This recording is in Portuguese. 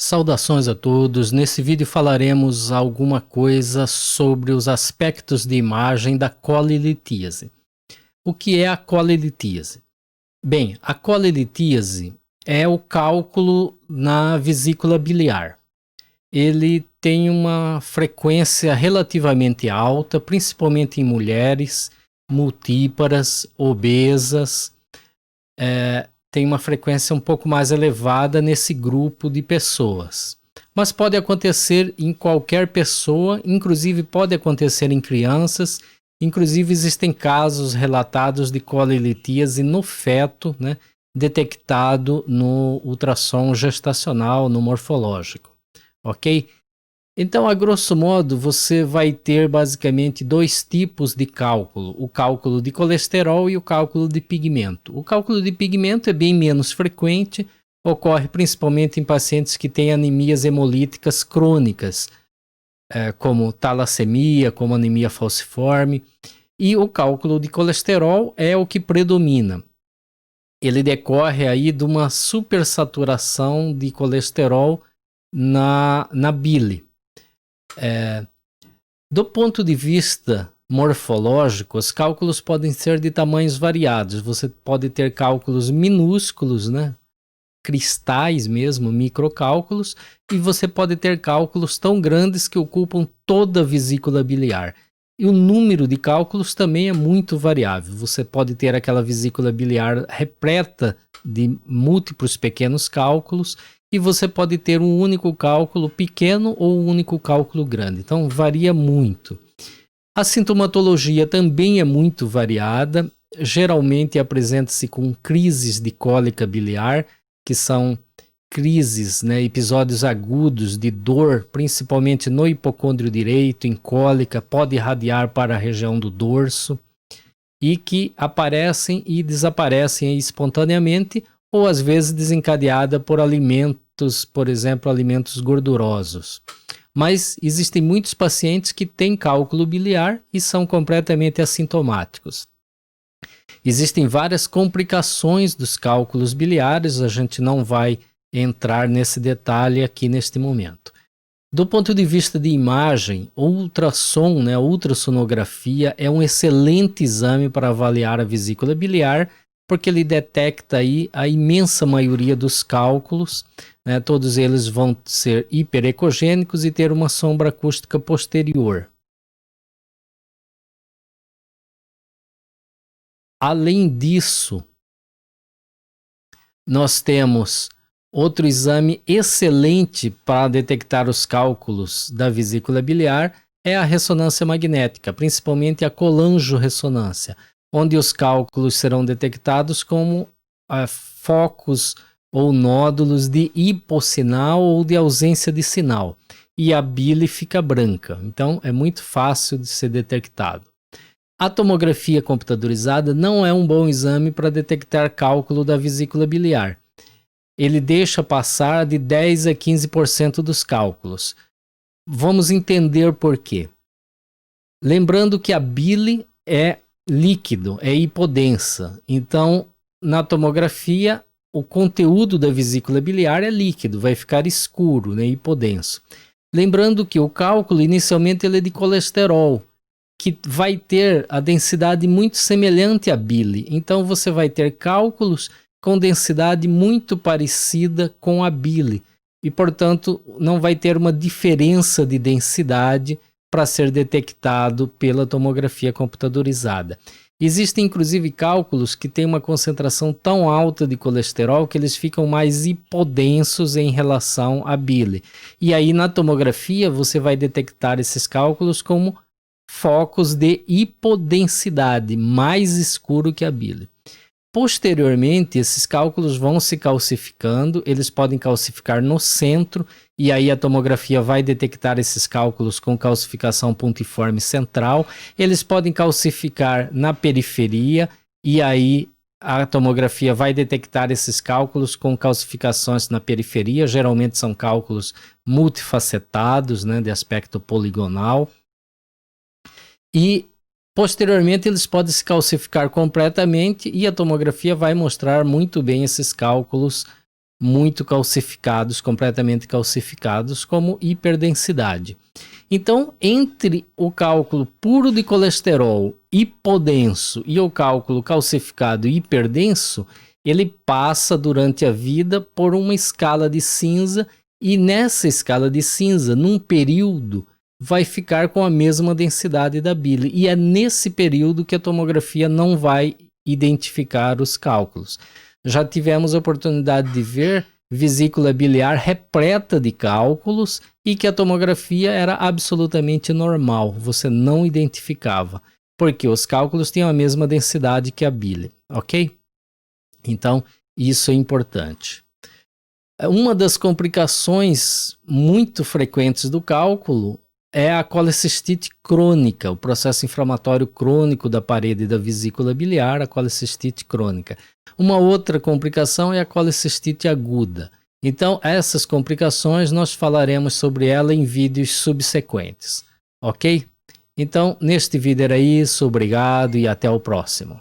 Saudações a todos. Nesse vídeo falaremos alguma coisa sobre os aspectos de imagem da colelitíase. O que é a colelitíase? Bem, a colelitíase é o cálculo na vesícula biliar. Ele tem uma frequência relativamente alta, principalmente em mulheres multíparas, obesas, tem uma frequência um pouco mais elevada nesse grupo de pessoas. Mas pode acontecer em qualquer pessoa, inclusive pode acontecer em crianças, inclusive existem casos relatados de colelitíase no feto, né, detectado no ultrassom gestacional, no morfológico, ok? Então, a grosso modo, você vai ter basicamente dois tipos de cálculo, o cálculo de colesterol e o cálculo de pigmento. O cálculo de pigmento é bem menos frequente, ocorre principalmente em pacientes que têm anemias hemolíticas crônicas, como talassemia, como anemia falciforme, e o cálculo de colesterol é o que predomina. Ele decorre aí de uma supersaturação de colesterol na bile. Do ponto de vista morfológico, os cálculos podem ser de tamanhos variados. Você pode ter cálculos minúsculos, né? Cristais mesmo, microcálculos, e você pode ter cálculos tão grandes que ocupam toda a vesícula biliar. E o número de cálculos também é muito variável. Você pode ter aquela vesícula biliar repleta de múltiplos pequenos cálculos, e você pode ter um único cálculo pequeno ou um único cálculo grande. Então, varia muito. A sintomatologia também é muito variada. Geralmente apresenta-se com crises de cólica biliar, que são crises, né, episódios agudos de dor, principalmente no hipocôndrio direito, em cólica, pode irradiar para a região do dorso, e que aparecem e desaparecem espontaneamente, ou às vezes desencadeada por alimentos, por exemplo, alimentos gordurosos. Mas existem muitos pacientes que têm cálculo biliar e são completamente assintomáticos. Existem várias complicações dos cálculos biliares, a gente não vai entrar nesse detalhe aqui neste momento. Do ponto de vista de imagem, o ultrassom, né, a ultrassonografia é um excelente exame para avaliar a vesícula biliar, porque ele detecta aí a imensa maioria dos cálculos, né, todos eles vão ser hiperecogênicos e ter uma sombra acústica posterior. Além disso, nós temos outro exame excelente para detectar os cálculos da vesícula biliar, é a ressonância magnética, principalmente a colangio-ressonância, onde os cálculos serão detectados como focos ou nódulos de hipossinal ou de ausência de sinal, e a bile fica branca, então é muito fácil de ser detectado. A tomografia computadorizada não é um bom exame para detectar cálculo da vesícula biliar. Ele deixa passar de 10 a 15% dos cálculos. Vamos entender por quê. Lembrando que a bile é líquido, é hipodensa. Então, na tomografia, o conteúdo da vesícula biliar é líquido, vai ficar escuro, né, hipodenso. Lembrando que o cálculo, inicialmente, ele é de colesterol, que vai ter a densidade muito semelhante à bile. Então, você vai ter cálculos com densidade muito parecida com a bile. E, portanto, não vai ter uma diferença de densidade para ser detectado pela tomografia computadorizada. Existem, inclusive, cálculos que têm uma concentração tão alta de colesterol que eles ficam mais hipodensos em relação à bile. E aí, na tomografia, você vai detectar esses cálculos como focos de hipodensidade, mais escuro que a bile. Posteriormente, esses cálculos vão se calcificando, eles podem calcificar no centro, e aí a tomografia vai detectar esses cálculos com calcificação pontiforme central. Eles podem calcificar na periferia, e aí a tomografia vai detectar esses cálculos com calcificações na periferia, geralmente são cálculos multifacetados, né, de aspecto poligonal. E posteriormente eles podem se calcificar completamente e a tomografia vai mostrar muito bem esses cálculos muito calcificados, completamente calcificados, como hiperdensidade. Então, entre o cálculo puro de colesterol hipodenso e o cálculo calcificado hiperdenso, ele passa durante a vida por uma escala de cinza, e nessa escala de cinza, num período, vai ficar com a mesma densidade da bile. E é nesse período que a tomografia não vai identificar os cálculos. Já tivemos a oportunidade de ver vesícula biliar repleta de cálculos e que a tomografia era absolutamente normal, você não identificava, porque os cálculos tinham a mesma densidade que a bile, ok? Então, isso é importante. Uma das complicações muito frequentes do cálculo é a colecistite crônica, o processo inflamatório crônico da parede da vesícula biliar, a colecistite crônica. Uma outra complicação é a colecistite aguda. Então, essas complicações nós falaremos sobre ela em vídeos subsequentes, ok? Então, neste vídeo era isso, obrigado e até o próximo.